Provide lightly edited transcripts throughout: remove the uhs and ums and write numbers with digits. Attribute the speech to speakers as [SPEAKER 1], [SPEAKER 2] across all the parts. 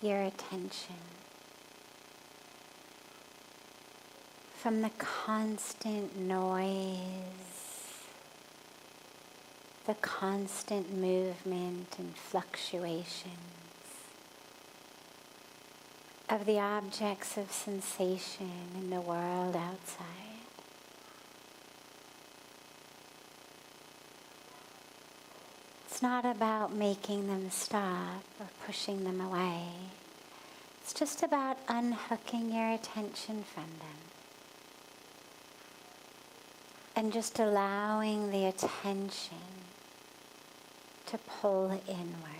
[SPEAKER 1] your attention from the constant noise, the constant movement and fluctuations of the objects of sensation in the world outside. It's not about making them stop or pushing them away. It's just about unhooking your attention from them and just allowing the attention to pull inward.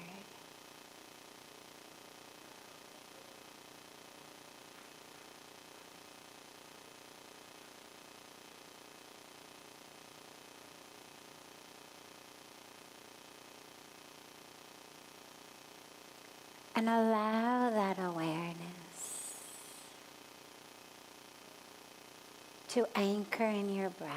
[SPEAKER 1] And allow that awareness to anchor in your breath.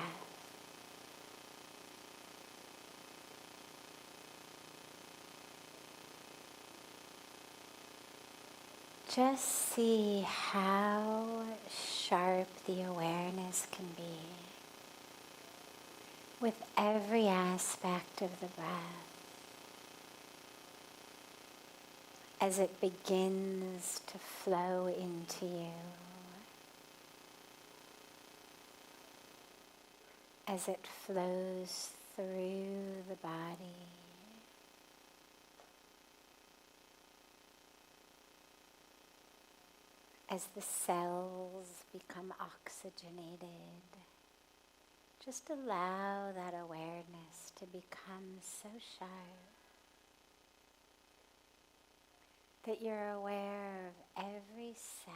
[SPEAKER 1] Just see how sharp the awareness can be with every aspect of the breath. As it begins to flow into you, as it flows through the body, as the cells become oxygenated, just allow that awareness to become so sharp that you're aware of every cell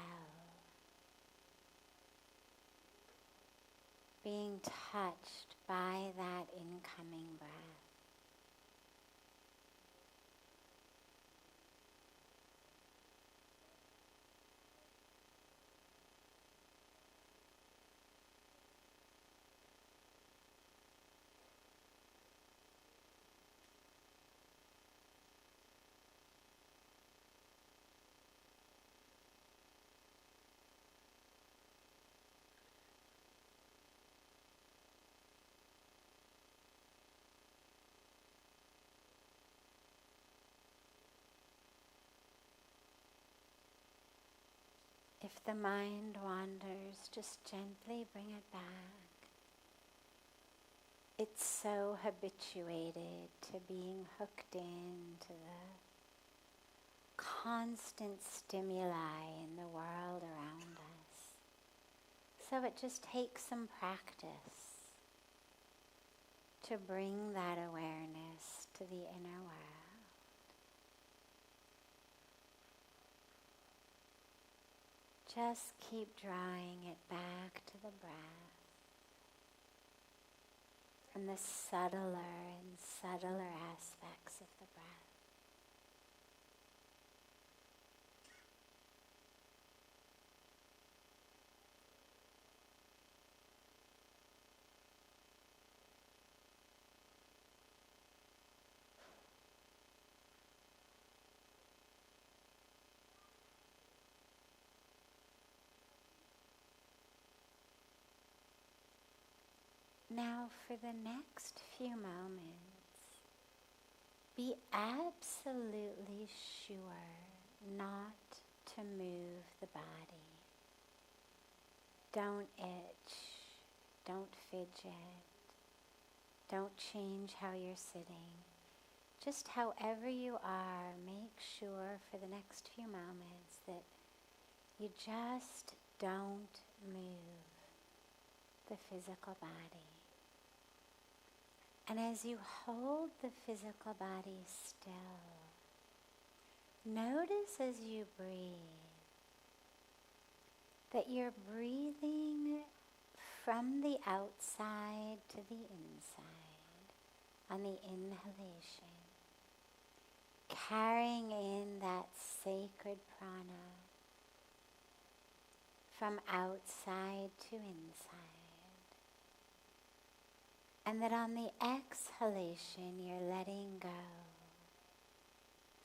[SPEAKER 1] being touched by that incoming breath. If the mind wanders, just gently bring it back. It's so habituated to being hooked into the constant stimuli in the world around us. So it just takes some practice to bring that awareness to the inner world. Just keep drawing it back to the breath and the subtler and subtler aspects of the breath. Now for the next few moments, be absolutely sure not to move the body. Don't itch, don't fidget, don't change how you're sitting. Just however you are, make sure for the next few moments that you just don't move the physical body. And as you hold the physical body still, notice as you breathe that you're breathing from the outside to the inside on the inhalation, carrying in that sacred prana from outside to inside. And that on the exhalation, you're letting go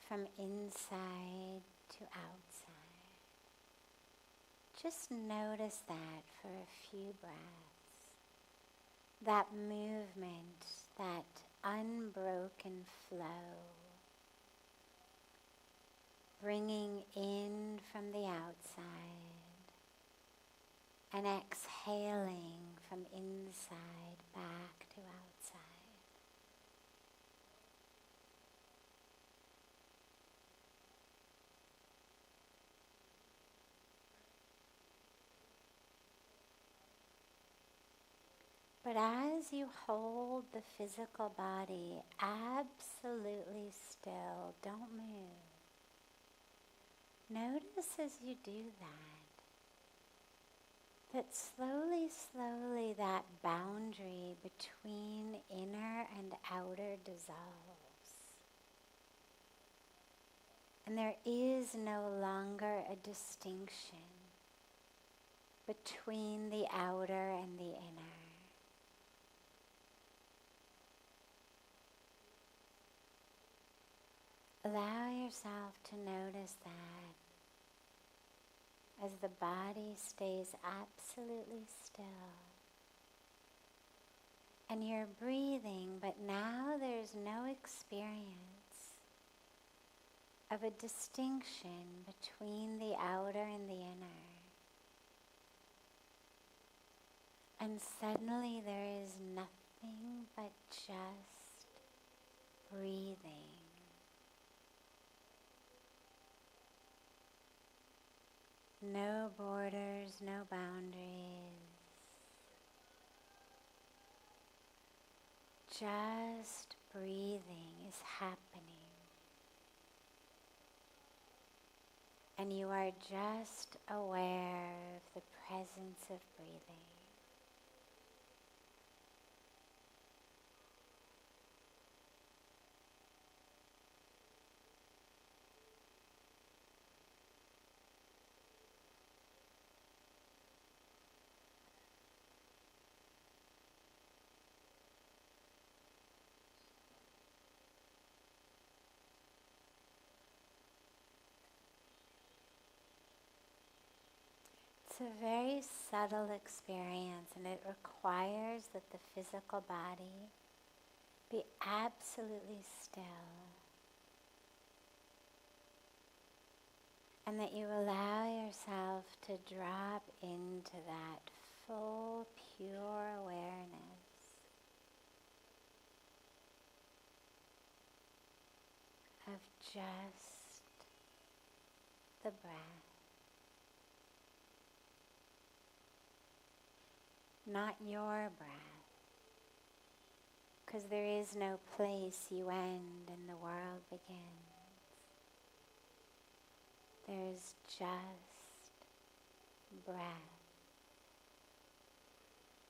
[SPEAKER 1] from inside to outside. Just notice that for a few breaths. That movement, that unbroken flow, bringing in from the outside and exhaling from inside back to outside. But as you hold the physical body absolutely still, don't move. Notice as you do that slowly that boundary between inner and outer dissolves. And there is no longer a distinction between the outer and the inner. Allow yourself to notice that as the body stays absolutely still. And you're breathing, but now there's no experience of a distinction between the outer and the inner. And suddenly there is nothing but just breathing. No borders, no boundaries. Just breathing is happening. And you are just aware of the presence of breathing. It's a very subtle experience, and it requires that the physical body be absolutely still, and that you allow yourself to drop into that full, pure awareness of just the breath. Not your breath, because there is no place you end and the world begins. There's just breath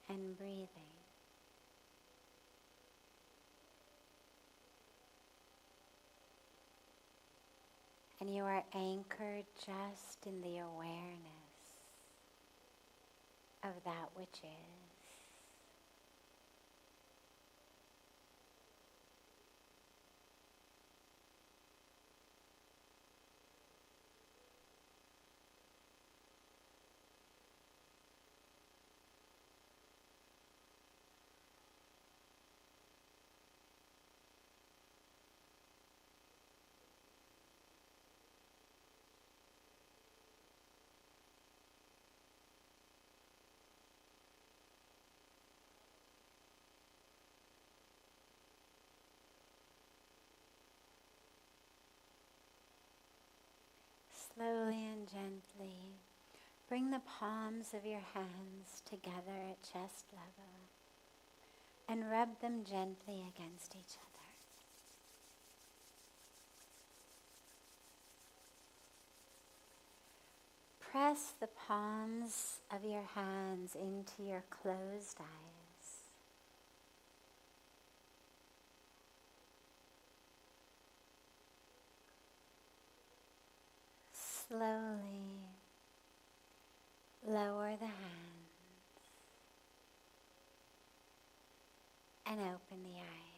[SPEAKER 1] and breathing. And you are anchored just in the awareness of that which is. Slowly and gently bring the palms of your hands together at chest level and rub them gently against each other. Press the palms of your hands into your closed eyes. Slowly lower the hands and open the eyes.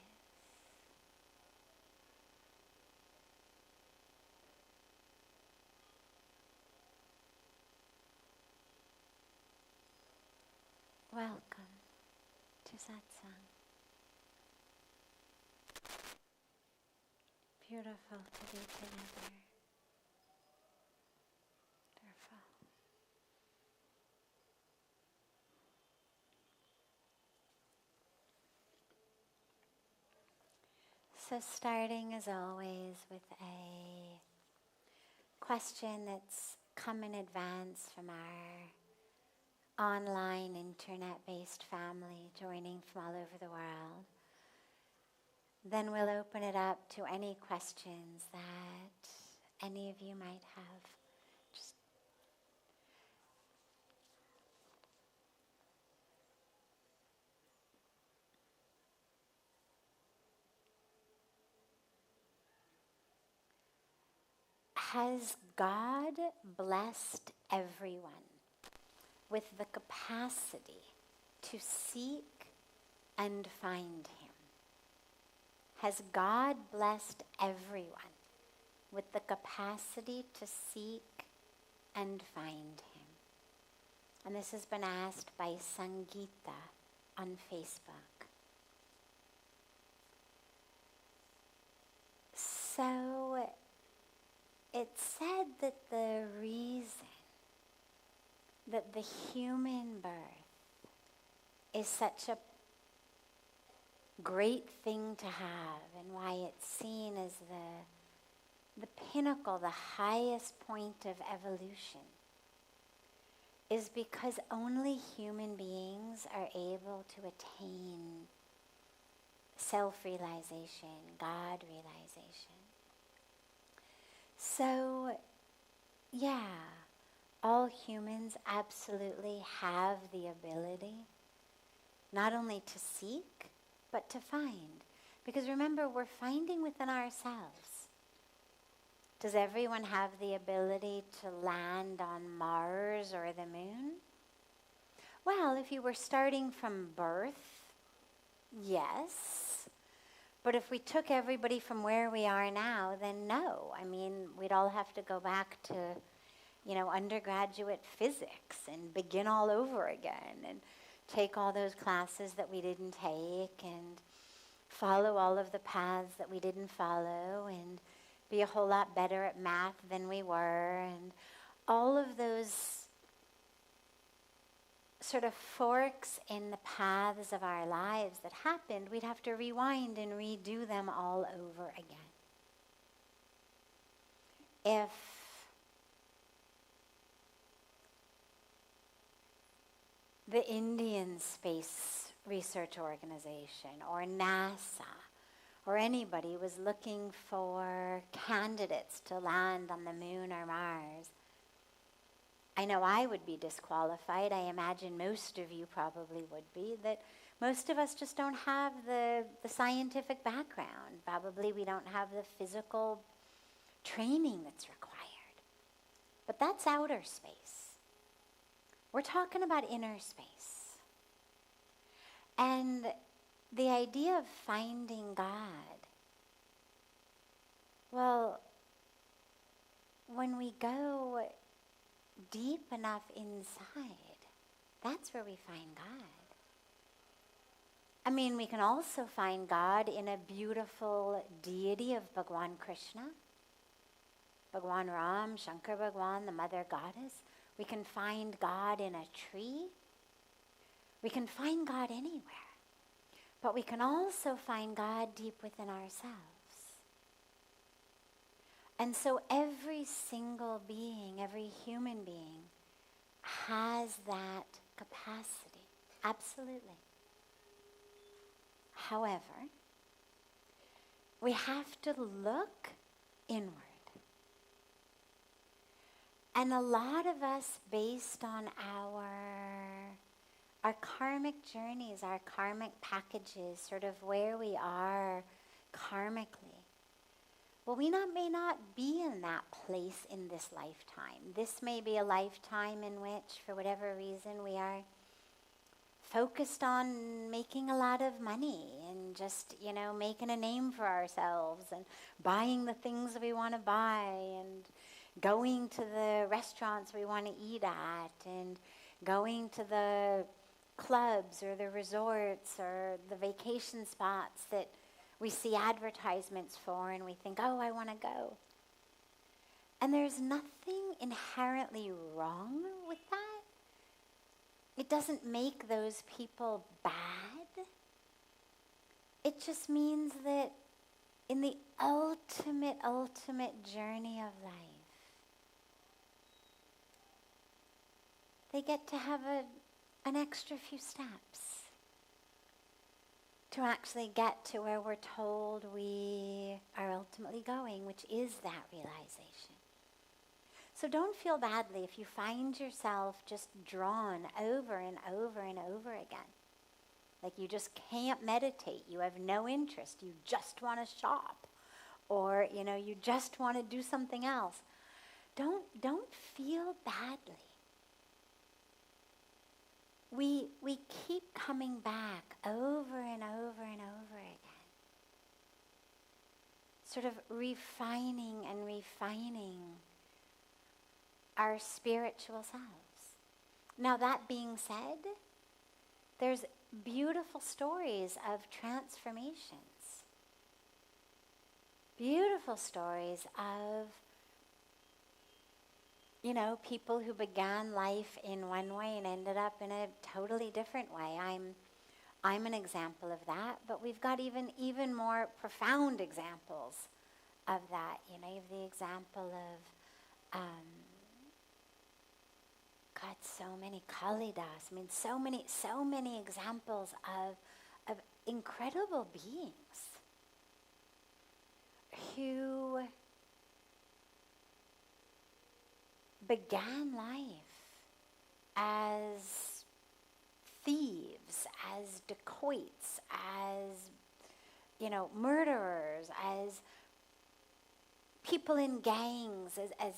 [SPEAKER 1] Welcome to Satsang. Beautiful to be together. Wonderful. So starting as always with a question that's come in advance from our online internet-based family joining from all over the world. Then we'll open it up to any questions that any of you might have. Just has God blessed everyone with the capacity to seek and find Him? Has God blessed everyone with the capacity to seek and find Him? And this has been asked by Sangeeta on Facebook. So it's said that the reason that the human birth is such a great thing to have and why it's seen as the pinnacle, the highest point of evolution, is because only human beings are able to attain self-realization, God-realization. So, yeah, all humans absolutely have the ability not only to seek, but to find. Because remember, we're finding within ourselves. Does everyone have the ability to land on Mars or the moon? Well, if you were starting from birth, yes. But if we took everybody from where we are now, then no. I mean, we'd all have to go back to, undergraduate physics and begin all over again and take all those classes that we didn't take and follow all of the paths that we didn't follow and be a whole lot better at math than we were, and all of those sort of forks in the paths of our lives that happened, we'd have to rewind and redo them all over again. If the Indian Space Research Organization or NASA or anybody was looking for candidates to land on the moon or Mars, I know I would be disqualified. I imagine most of you probably would be. That most of us just don't have the scientific background. Probably we don't have the physical training that's required. But that's outer space. We're talking about inner space. And the idea of finding God, well, when we go deep enough inside, that's where we find God. I mean, we can also find God in a beautiful deity of Bhagwan Krishna, Bhagwan Ram, Shankar Bhagwan, the mother goddess. We can find God in a tree. We can find God anywhere. But we can also find God deep within ourselves. And so every single being, every human being, has that capacity. Absolutely. However, we have to look inward. And a lot of us, based on our karmic journeys, our karmic packages, sort of where we are karmically, well, we may not be in that place in this lifetime. This may be a lifetime in which, for whatever reason, we are focused on making a lot of money and just, making a name for ourselves and buying the things we want to buy and going to the restaurants we want to eat at and going to the clubs or the resorts or the vacation spots that we see advertisements for and we think, oh, I want to go. And there's nothing inherently wrong with that. It doesn't make those people bad. It just means that in the ultimate journey of life, they get to have an extra few steps to actually get to where we're told we are ultimately going, which is that realization. So don't feel badly if you find yourself just drawn over and over and over again. Like you just can't meditate, you have no interest, you just want to shop, or you just want to do something else. Don't feel badly. We keep coming back over and over and over again, sort of refining our spiritual selves. Now that being said, there's beautiful stories of transformations. Beautiful stories of, people who began life in one way and ended up in a totally different way. I'm an example of that, but we've got even more profound examples of that. You have the example of so many Kalidas. So many examples of incredible beings who began life as thieves, as dacoits, as murderers, as people in gangs, as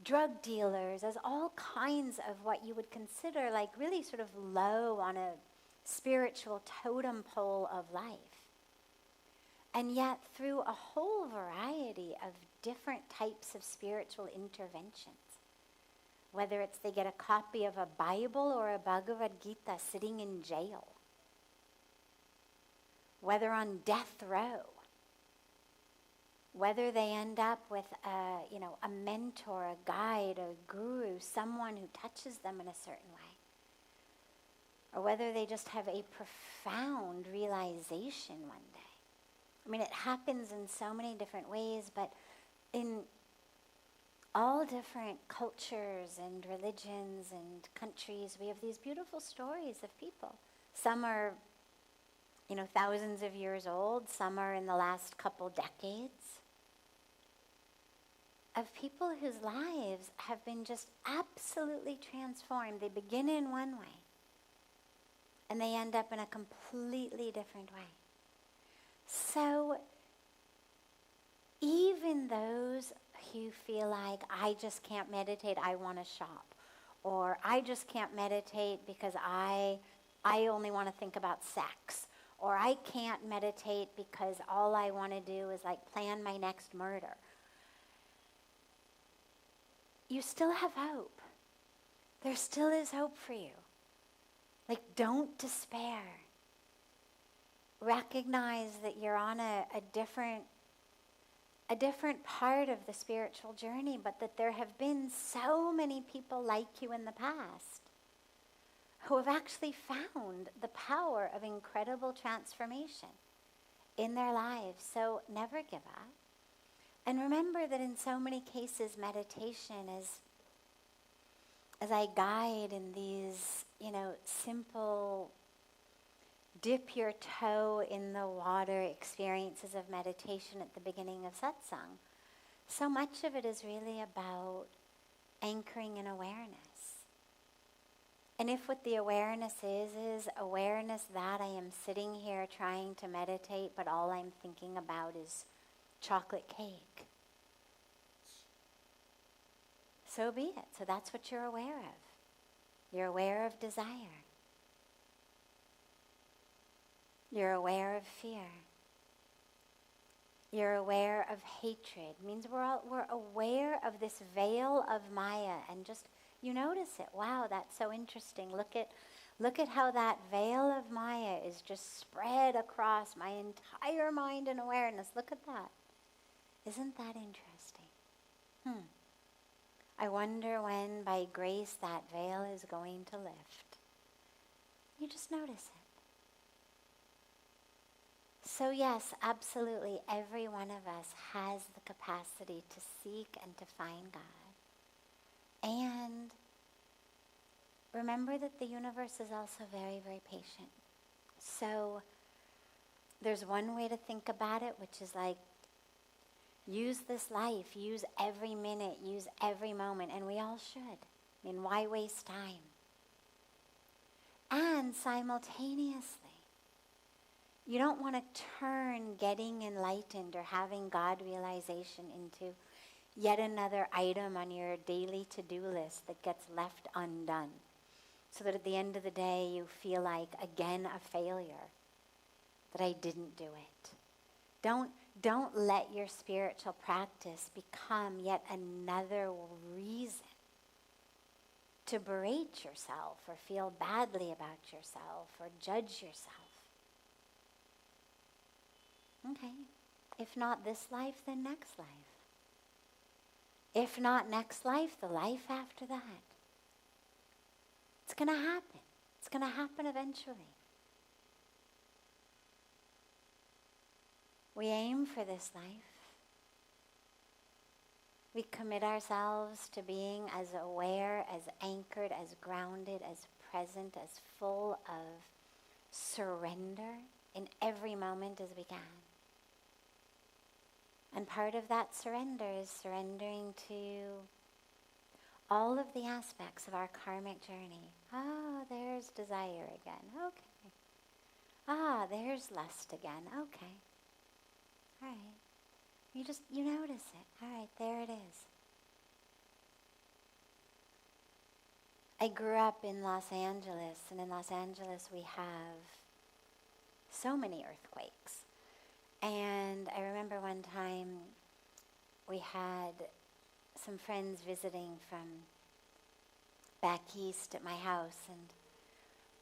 [SPEAKER 1] drug dealers, as all kinds of what you would consider like really sort of low on a spiritual totem pole of life. And yet through a whole variety of different types of spiritual interventions, whether it's they get a copy of a Bible or a Bhagavad Gita sitting in jail, whether on death row, whether they end up with a mentor, a guide, a guru, someone who touches them in a certain way, or whether they just have a profound realization one day. It happens in so many different ways, but in all different cultures and religions and countries, we have these beautiful stories of people. Some are, thousands of years old. Some are in the last couple decades. Of people whose lives have been just absolutely transformed. They begin in one way, and they end up in a completely different way. So, even those who feel like, I just can't meditate, I want to shop. Or I just can't meditate because I only want to think about sex. Or I can't meditate because all I want to do is plan my next murder. You still have hope. There still is hope for you. Don't despair. Recognize that you're on a different part of the spiritual journey, but that there have been so many people like you in the past who have actually found the power of incredible transformation in their lives. So never give up. And remember that in so many cases, meditation is, as I guide in these, simple dip your toe in the water experiences of meditation at the beginning of Satsang, so much of it is really about anchoring in awareness. And if what the awareness is awareness that I am sitting here trying to meditate, but all I'm thinking about is chocolate cake, so be it. So that's what you're aware of. You're aware of desire. You're aware of fear. You're aware of hatred. It means we're aware of this veil of Maya, and just you notice it. Wow, that's so interesting. Look Look at how that veil of Maya is just spread across my entire mind and awareness. Look at that. Isn't that interesting? I wonder when, by grace, that veil is going to lift. You just notice it. So yes, absolutely, every one of us has the capacity to seek and to find God. And remember that the universe is also very, very patient. So there's one way to think about it, which is like, use this life, use every minute, use every moment, and we all should. I mean, why waste time? And simultaneously, you don't want to turn getting enlightened or having God realization into yet another item on your daily to-do list that gets left undone. So that at the end of the day, you feel like, again, a failure, that I didn't do it. Don't let your spiritual practice become yet another reason to berate yourself or feel badly about yourself or judge yourself. Okay, if not this life, then next life. If not next life, the life after that. It's going to happen. It's going to happen eventually. We aim for this life. We commit ourselves to being as aware, as anchored, as grounded, as present, as full of surrender in every moment as we can. And part of that surrender is surrendering to all of the aspects of our karmic journey. Ah, there's desire again. Okay. Ah, there's lust again. Okay. All right. You notice it. All right, there it is. I grew up in Los Angeles, and in Los Angeles we have so many earthquakes. And I remember one time we had some friends visiting from back east at my house, and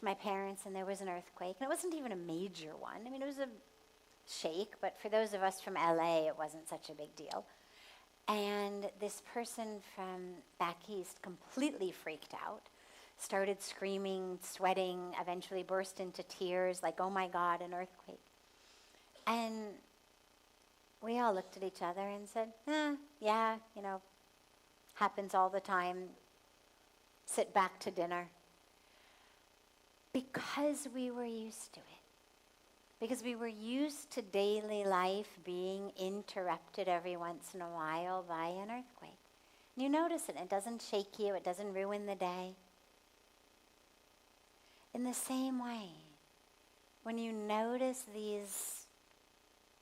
[SPEAKER 1] my parents, and there was an earthquake. And it wasn't even a major one. I mean, it was a shake, but for those of us from LA, it wasn't such a big deal. And this person from back east completely freaked out, started screaming, sweating, eventually burst into tears, like, oh my God, an earthquake. And we all looked at each other and said, yeah, happens all the time. Sit back to dinner. Because we were used to it. Because we were used to daily life being interrupted every once in a while by an earthquake. And you notice it. It doesn't shake you. It doesn't ruin the day. In the same way, when you notice these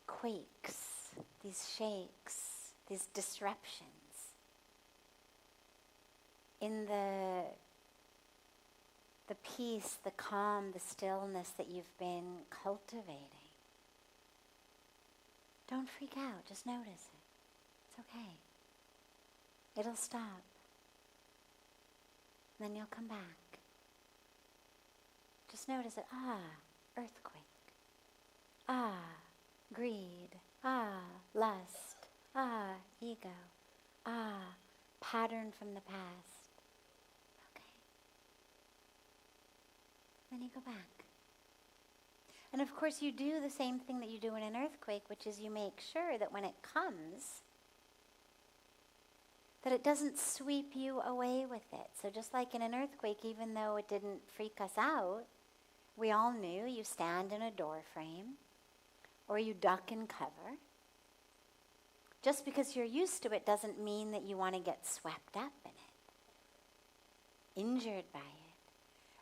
[SPEAKER 1] quakes, these shakes, these disruptions, in the peace, the calm, the stillness that you've been cultivating, don't freak out. Just notice it. It's okay. It'll stop. And then you'll come back. Just notice it. Ah, earthquake. Ah, greed. Ah, lust. Ah, ego. Ah, pattern from the past. Okay. Then you go back. And of course you do the same thing that you do in an earthquake, which is you make sure that when it comes, that it doesn't sweep you away with it. So just like in an earthquake, even though it didn't freak us out, we all knew you stand in a door frame or you duck and cover. Just because you're used to it doesn't mean that you want to get swept up in it, injured by it.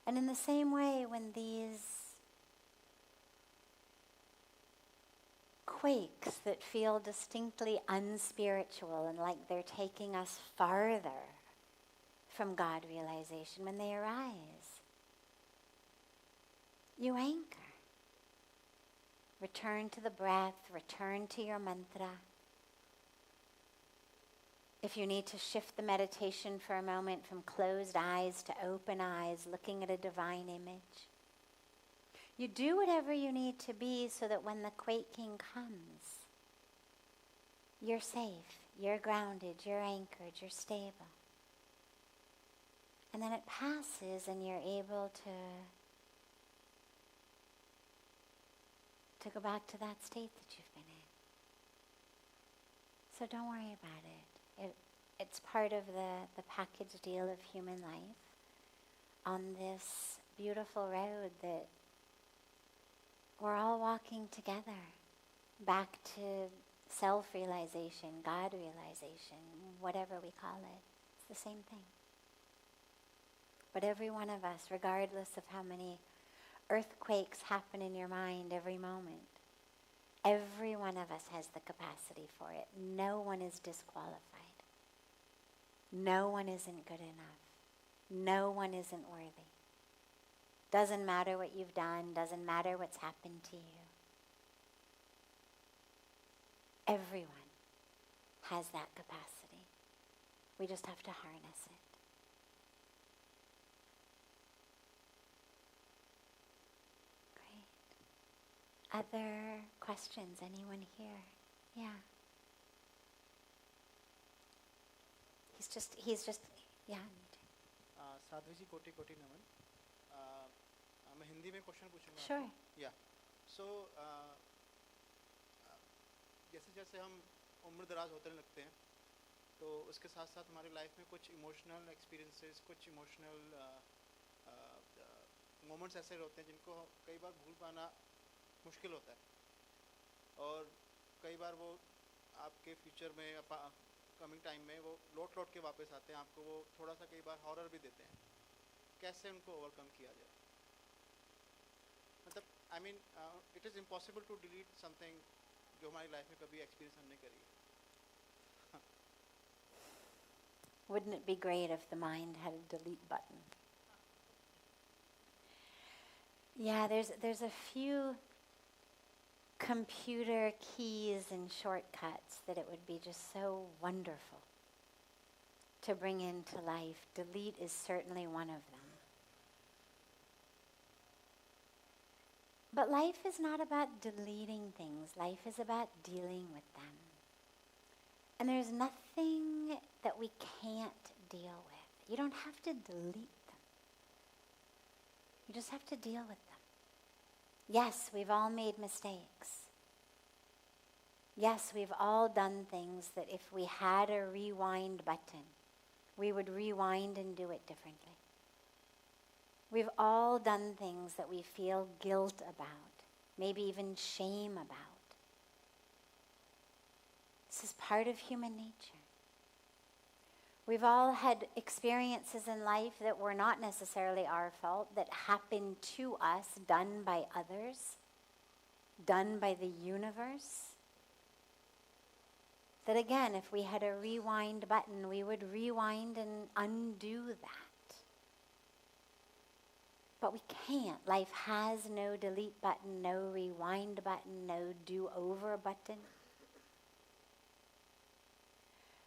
[SPEAKER 1] And in the same way, when these quakes that feel distinctly unspiritual and like they're taking us farther from God realization, when they arise, you anchor. Return to the breath, return to your mantra. If you need to shift the meditation for a moment from closed eyes to open eyes, looking at a divine image, you do whatever you need to be so that when the quaking comes, you're safe, you're grounded, you're anchored, you're stable. And then it passes and you're able to go back to that state that you've been in. So don't worry about it. It's part of the package deal of human life on this beautiful road that we're all walking together back to self-realization, God realization, whatever we call it. It's the same thing. But every one of us, regardless of how many earthquakes happen in your mind every moment, every one of us has the capacity for it. No one is disqualified. No one isn't good enough. No one isn't worthy. Doesn't matter what you've done, doesn't matter what's happened to you. Everyone has that capacity. We just have to harness it. Great. Other questions? Anyone here? Yeah. He's just, yeah.
[SPEAKER 2] Sadhvi जी कोटि कोटि नमन. मैं हिंदी में question पूछूंगा.
[SPEAKER 1] Sure.
[SPEAKER 2] Yeah. So जैसे जैसे हम उम्र दराज होते लगते हैं, तो उसके साथ साथ हमारी लाइफ में कुछ इमोशनल एक्सपीरियंसेस, कुछ इमोशनल मोमेंट्स ऐसे होते हैं जिनको कई बार भूल पाना मुश्किल होता है, और कई बार वो आपके फ्यूचर में कमिंग टाइम में वो लौट के वापस आते हैं. आपको वो थोड़ा सा कई बार हॉरर भी देते हैं. कैसे उनको ओवरकम किया जाए? मतलब I mean it is impossible to delete something जो हमारी लाइफ में कभी एक्सपीरियंस हमने करी है.
[SPEAKER 1] Wouldn't it be great if the mind had a delete button? Yeah, there's a few computer keys and shortcuts that it would be just so wonderful to bring into life. Delete is certainly one of them. But life is not about deleting things. Life is about dealing with them. And there's nothing that we can't deal with. You don't have to delete them. You just have to deal with them. Yes, we've all made mistakes. Yes, we've all done things that if we had a rewind button, we would rewind and do it differently. We've all done things that we feel guilt about, maybe even shame about. This is part of human nature. We've all had experiences in life that were not necessarily our fault, that happened to us, done by others, done by the universe. That again, if we had a rewind button, we would rewind and undo that. But we can't. Life has no delete button, no rewind button, no do-over button.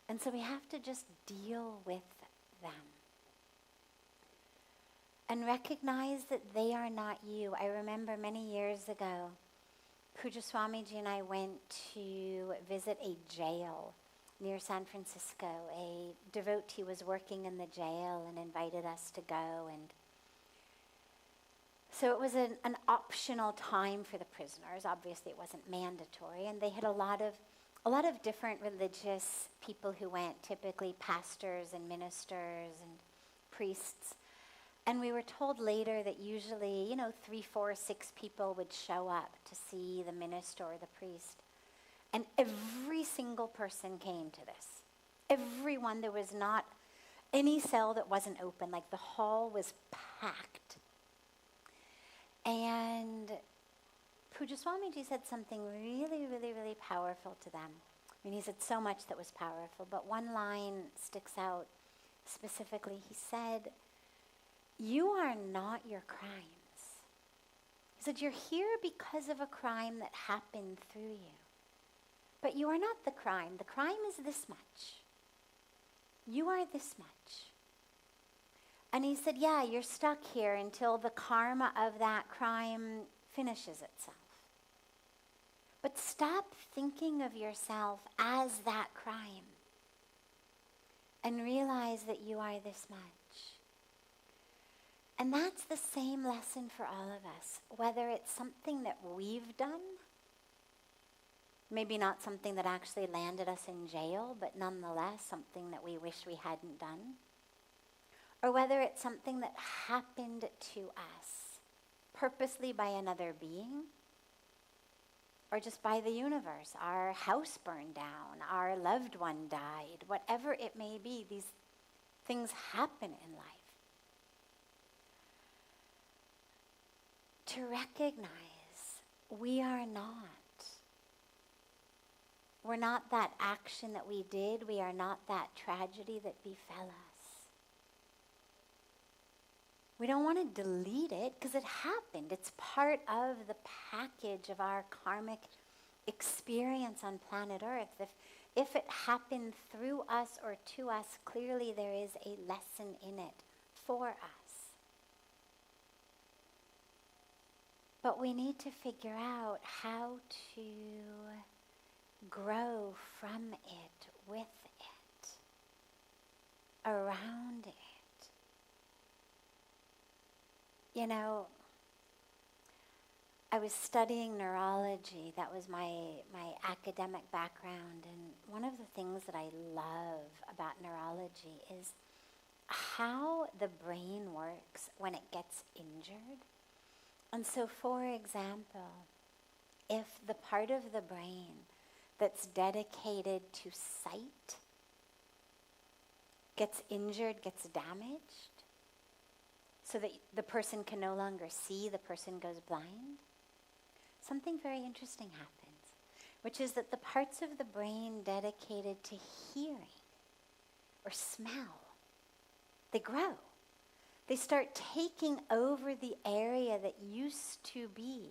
[SPEAKER 1] And so we have to just deal with them. And recognize that they are not you. I remember many years ago, Puja Swamiji and I went to visit a jail near San Francisco. A devotee was working in the jail and invited us to go. And so it was an optional time for the prisoners. Obviously it wasn't mandatory. And they had a lot of different religious people who went, typically pastors and ministers and priests. And we were told later that usually, 3, 4, 6 people would show up to see the minister or the priest. And every single person came to this. Everyone. There was not any cell that wasn't open. Like the hall was packed. And Puja Swamiji said something really, really, really powerful to them. I mean, he said so much that was powerful, but one line sticks out specifically. He said, "You are not your crimes." He said, "You're here because of a crime that happened through you. But you are not the crime. The crime is this much. you are this much. And he said, yeah, you're stuck here until the karma of that crime finishes itself. But stop thinking of yourself as that crime and realize that you are this much. And that's the same lesson for all of us, whether it's something that we've done, maybe not something that actually landed us in jail, but nonetheless something that we wish we hadn't done, or whether it's something that happened to us purposely by another being, or just by the universe. Our house burned down, our loved one died, whatever it may be, these things happen in life. To recognize we are not. We're not that action that we did. We are not that tragedy that befell us. We don't want to delete it because it happened. It's part of the package of our karmic experience on planet Earth. If it happened through us or to us, clearly there is a lesson in it for us. But we need to figure out how to grow from it, with it, around it. You know, I was studying neurology. That was my academic background. And one of the things that I love about neurology is how the brain works when it gets injured. And so, for example, if the part of the brain that's dedicated to sight gets injured, gets damaged, so that the person can no longer see, the person goes blind, something very interesting happens, which is that the parts of the brain dedicated to hearing or smell, they grow. They start taking over the area that used to be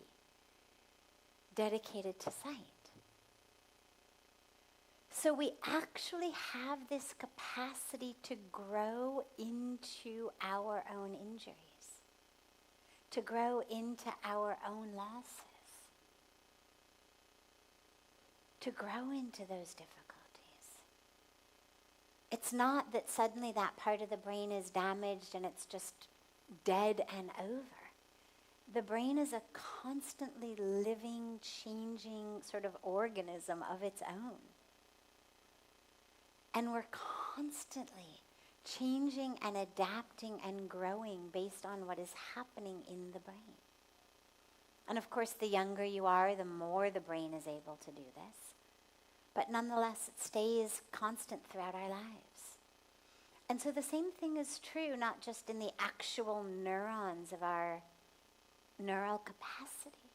[SPEAKER 1] dedicated to sight. So we actually have this capacity to grow into our own injuries, to grow into our own losses, to grow into those difficulties. It's not that suddenly that part of the brain is damaged and it's just dead and over. The brain is a constantly living, changing sort of organism of its own. And we're constantly changing and adapting and growing based on what is happening in the brain. And of course, the younger you are, the more the brain is able to do this. But nonetheless, it stays constant throughout our lives. And so the same thing is true, not just in the actual neurons of our neural capacity,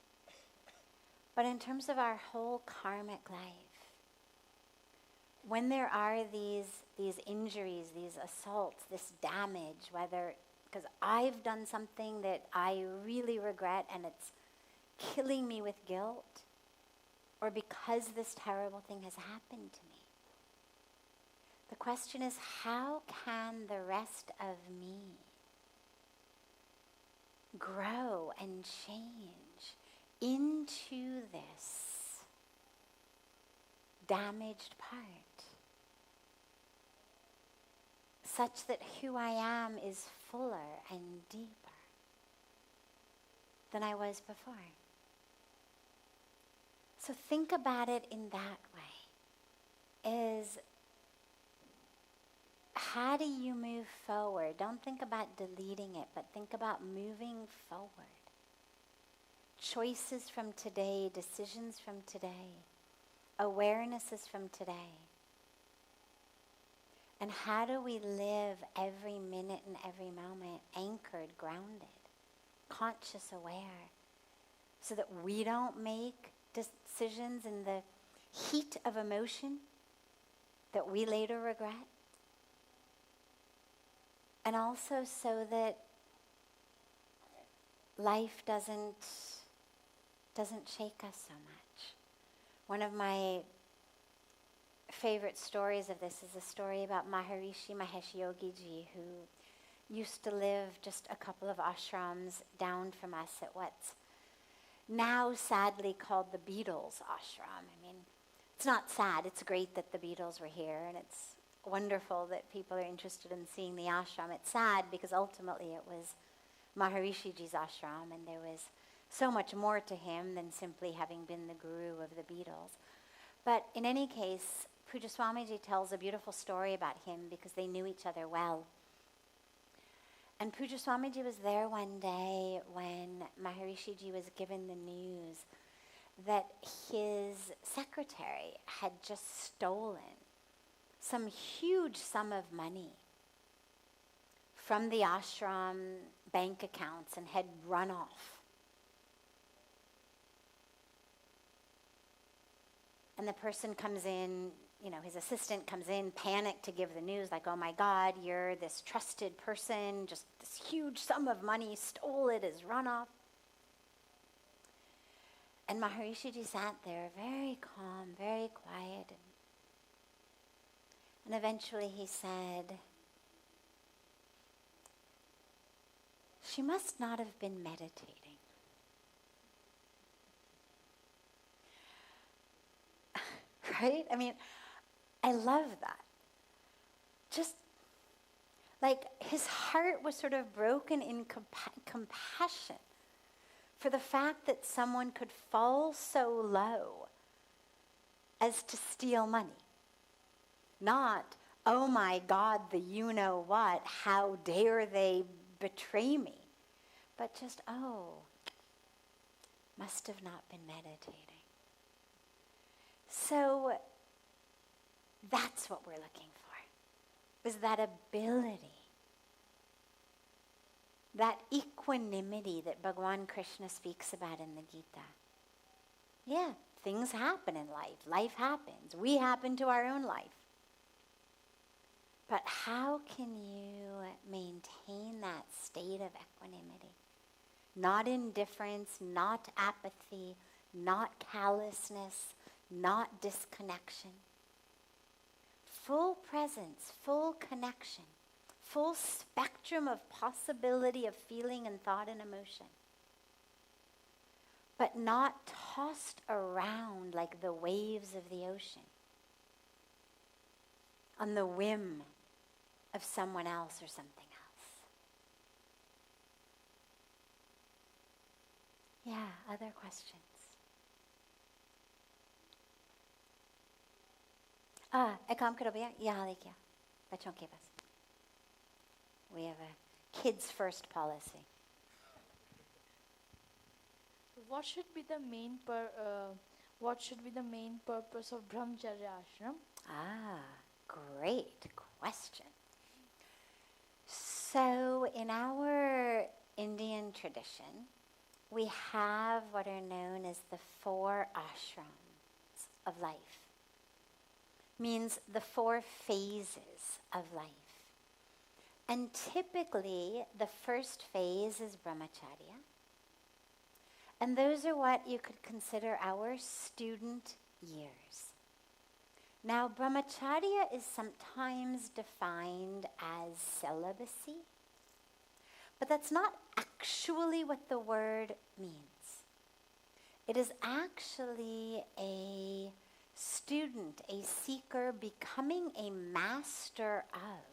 [SPEAKER 1] but in terms of our whole karmic life. When there are these injuries, these assaults, this damage, whether, because I've done something that I really regret and it's killing me with guilt, or because this terrible thing has happened to me. The question is, how can the rest of me grow and change into this damaged part, such that who I am is fuller and deeper than I was before? So think about it in that way, is how do you move forward? Don't think about deleting it, but think about moving forward. Choices from today, decisions from today, awarenesses from today. And how do we live every minute and every moment anchored, grounded, conscious, aware, so that we don't make decisions in the heat of emotion that we later regret? And also so that life doesn't shake us so much. One of my favorite stories of this is a story about Maharishi Mahesh Yogi Ji, who used to live just a couple of ashrams down from us at what's now sadly called the Beatles ashram. I mean, it's not sad. It's great that the Beatles were here, and it's wonderful that people are interested in seeing the ashram. It's sad because ultimately it was Maharishi Ji's ashram, and there was so much more to him than simply having been the guru of the Beatles. But in any case, Pujya Swamiji tells a beautiful story about him because they knew each other well. And Pujya Swamiji was there one day when Maharishi Ji was given the news that his secretary had just stolen some huge sum of money from the ashram bank accounts and had run off. And the person comes in, his assistant comes in, panicked to give the news, like, oh my God, you're this trusted person, just this huge sum of money, stole it, has run off. And Maharishi Ji sat there very calm, very quiet. And eventually he said, she must not have been meditating. Right? I mean, I love that. Just like his heart was sort of broken in compassion for the fact that someone could fall so low as to steal money. Not, oh my God, the you-know-what, how dare they betray me. But just, must have not been meditating. So that's what we're looking for, is that ability, that equanimity that Bhagavan Krishna speaks about in the Gita. Yeah, things happen in life. Life happens. We happen to our own life. But how can you maintain that state of equanimity? Not indifference, not apathy, not callousness, not disconnection. Full presence, full connection, full spectrum of possibility of feeling and thought and emotion. But not tossed around like the waves of the ocean on the whim of someone else or something else. Yeah, other questions? एक काम करो भैया, यहाँ लेके आ, बच्चों के पास. We have a kids first policy.
[SPEAKER 3] What should be the main purpose of Brahmacharya Āśrama?
[SPEAKER 1] Great question. So in our Indian tradition, we have what are known as the 4 ashrams of life. Means the 4 phases of life. And typically, the first phase is Brahmacharya. And those are what you could consider our student years. Now, Brahmacharya is sometimes defined as celibacy, but that's not actually what the word means. It is actually a student, a seeker, becoming a master of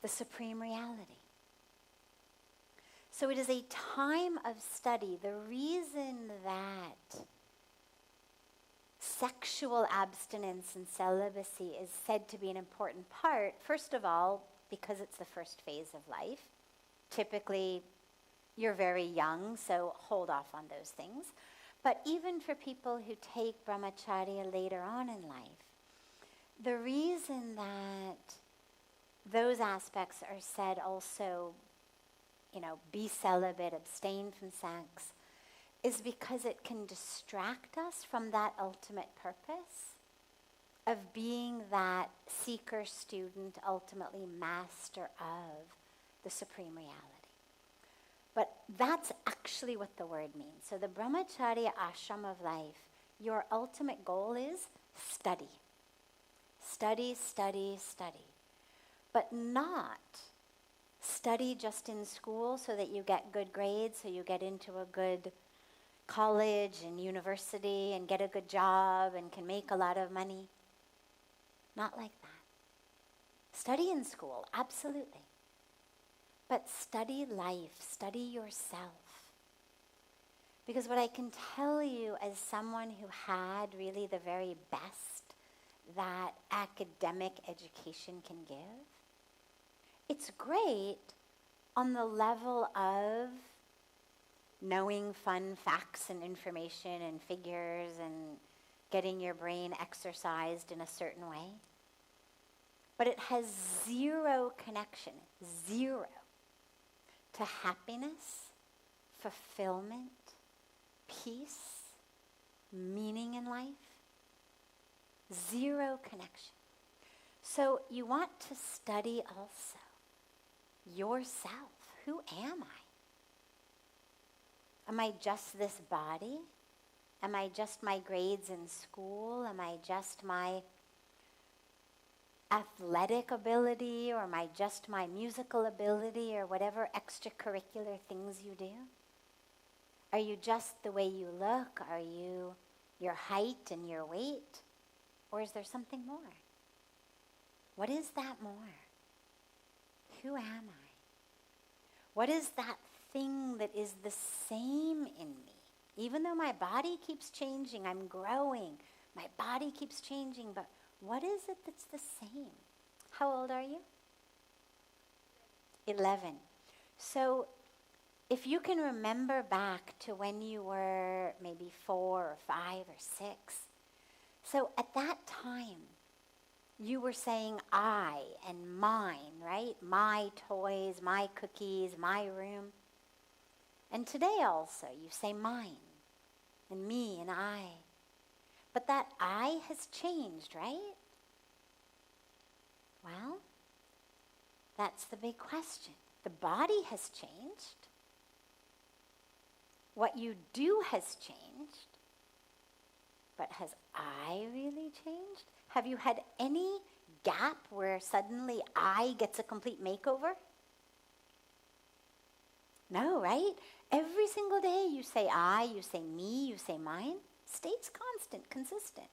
[SPEAKER 1] the supreme reality. So it is a time of study. The reason that sexual abstinence and celibacy is said to be an important part, first of all, because it's the first phase of life. Typically, you're very young, so hold off on those things. But even for people who take Brahmacharya later on in life, the reason that those aspects are said also, be celibate, abstain from sex, is because it can distract us from that ultimate purpose of being that seeker, student, ultimately master of the supreme reality. But that's actually what the word means. So the Brahmacharya Āśrama of life your ultimate goal is study. Study, study, study. But not study just in school so that you get good grades, so you get into a good college and university and get a good job and can make a lot of money. Not like that. Study in school, absolutely. But study life, study yourself. Because what I can tell you as someone who had really the very best that academic education can give, it's great on the level of knowing fun facts and information and figures and getting your brain exercised in a certain way. But it has zero connection, zero, to happiness, fulfillment, peace, meaning in life. Zero connection. So you want to study also yourself. Who am I? Am I just this body? Am I just my grades in school? Am I just my athletic ability, or am I just my musical ability, or whatever extracurricular things you do? Are you just the way you look? Are you your height and your weight? Or is there something more? What is that more? Who am I? What is that thing that is the same in me? Even though my body keeps changing, I'm growing, my body keeps changing, but what is it that's the same? How old are you? 11. So if you can remember back to when you were maybe 4 or 5 or 6, so at that time, you were saying I and mine, right? My toys, my cookies, my room. And today also, you say mine and me and I. But that I has changed, right? Well, that's the big question. The body has changed. What you do has changed. But has I really changed? Have you had any gap where suddenly I gets a complete makeover? No, right? Every single day you say I, you say me, you say mine. Stays constant, consistent.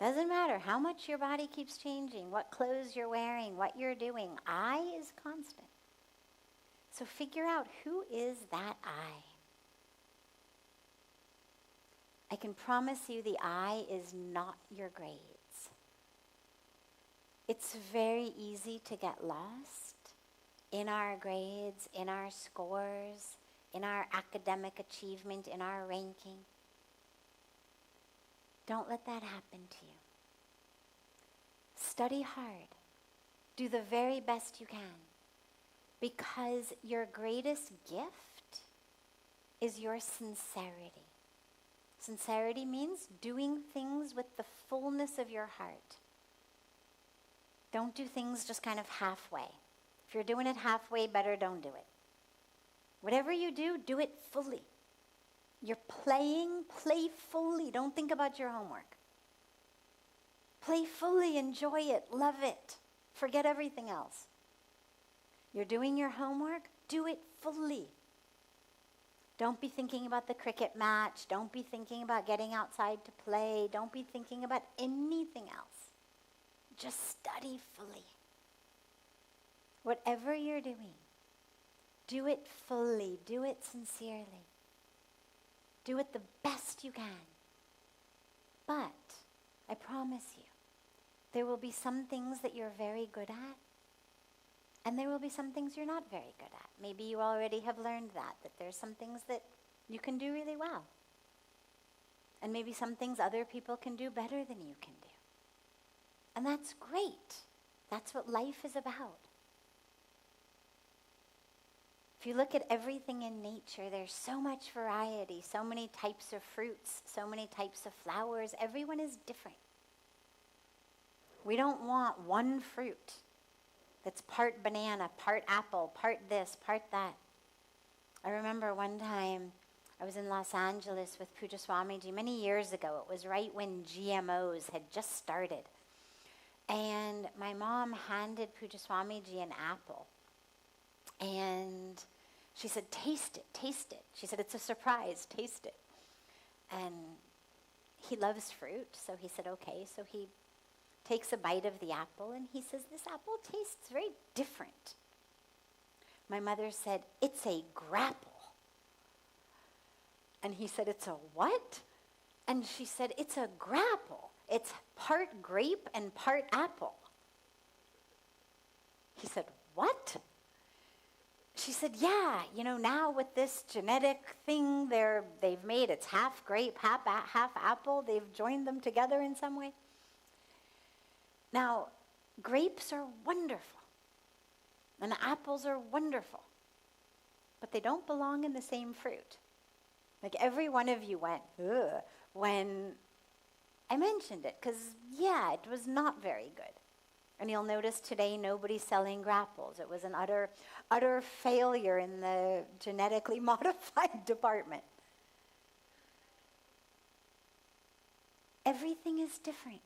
[SPEAKER 1] Doesn't matter how much your body keeps changing, what clothes you're wearing, what you're doing. I is constant. So figure out, who is that I? I can promise you the I is not your grades. It's very easy to get lost in our grades, in our scores, in our academic achievement, in our ranking. Don't let that happen to you. Study hard. Do the very best you can. Because your greatest gift is your sincerity. Sincerity means doing things with the fullness of your heart. Don't do things just kind of halfway. If you're doing it halfway, better don't do it. Whatever you do, do it fully. You're playing, play fully. Don't think about your homework. Play fully, enjoy it, love it. Forget everything else. You're doing your homework, do it fully. Don't be thinking about the cricket match. Don't be thinking about getting outside to play. Don't be thinking about anything else. Just study fully. Whatever you're doing, do it fully. Do it sincerely. Do it the best you can. But I promise you, there will be some things that you're very good at, and there will be some things you're not very good at. Maybe you already have learned that there's some things that you can do really well. And maybe some things other people can do better than you can do. And that's great. That's what life is about. If you look at everything in nature, there's so much variety, so many types of fruits, so many types of flowers. Everyone is different. We don't want one fruit that's part banana, part apple, part this, part that. I remember one time I was in Los Angeles with Puja Swamiji many years ago. It was right when GMOs had just started. And my mom handed Puja Swamiji an apple. And she said, taste it, taste it. She said, it's a surprise, taste it. And he loves fruit, so he said, okay. So he takes a bite of the apple, and he says, this apple tastes very different. My mother said, it's a grapple. And he said, it's a what? And she said, it's a grapple. It's part grape and part apple. He said, what? She said, yeah, now with this genetic thing they've made, it's half grape, half apple. They've joined them together in some way. Now, grapes are wonderful, and apples are wonderful, but they don't belong in the same fruit. Like every one of you went, ugh, when I mentioned it, because, yeah, it was not very good. And you'll notice today nobody's selling grapples. It was an utter failure in the genetically modified department. Everything is different.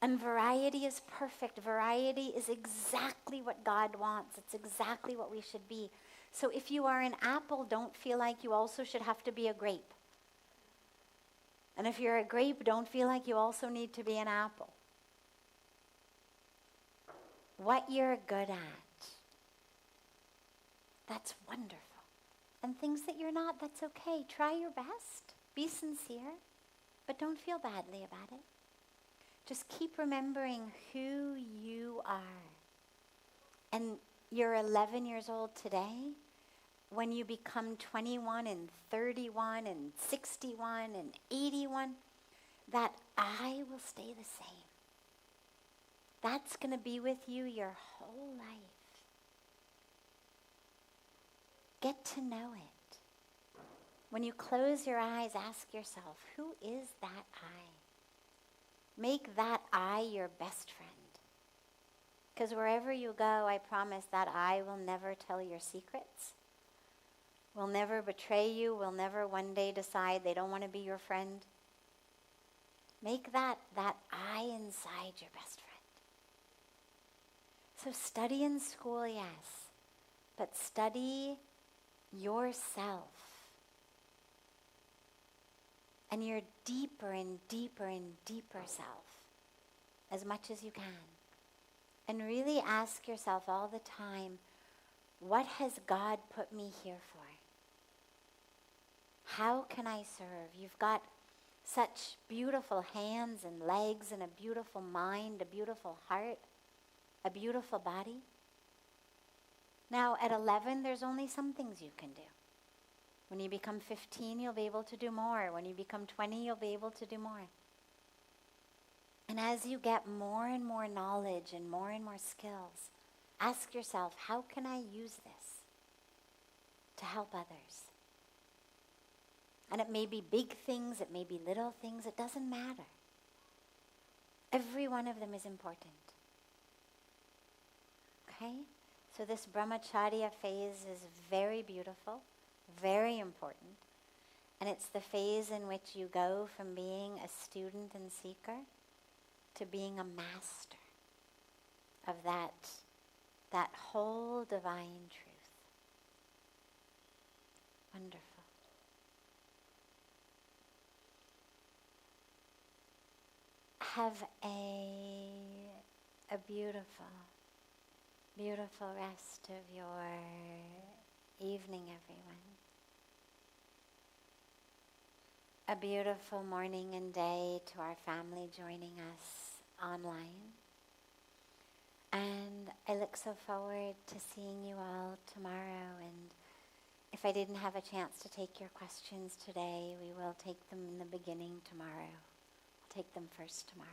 [SPEAKER 1] And variety is perfect. Variety is exactly what God wants. It's exactly what we should be. So if you are an apple, don't feel like you also should have to be a grape. And if you're a grape, don't feel like you also need to be an apple. What you're good at, that's wonderful. And things that you're not, that's okay. Try your best. Be sincere. But don't feel badly about it. Just keep remembering who you are. And you're 11 years old today. When you become 21 and 31 and 61 and 81, that I will stay the same. That's going to be with you your whole life. Get to know it. When you close your eyes, ask yourself, who is that I? Make that I your best friend. Because wherever you go, I promise that I will never tell your secrets. Will never betray you. Will never one day decide they don't want to be your friend. Make that I inside your best friend. So study in school, yes, but study yourself. And your deeper and deeper and deeper self, as much as you can. And really ask yourself all the time, what has God put me here for? How can I serve? You've got such beautiful hands and legs and a beautiful mind, a beautiful heart, a beautiful body. Now, at 11, there's only some things you can do. When you become 15, you'll be able to do more. When you become 20, you'll be able to do more. And as you get more and more knowledge and more skills, ask yourself, how can I use this to help others? And it may be big things, it may be little things, it doesn't matter. Every one of them is important. Okay? So this Brahmacharya phase is very beautiful, very important. And it's the phase in which you go from being a student and seeker to being a master of that whole divine truth. Wonderful. Have a beautiful, beautiful rest of your evening, everyone. A beautiful morning and day to our family joining us online. And I look so forward to seeing you all tomorrow. And if I didn't have a chance to take your questions today, we will take them in the beginning tomorrow. I'll take them first tomorrow.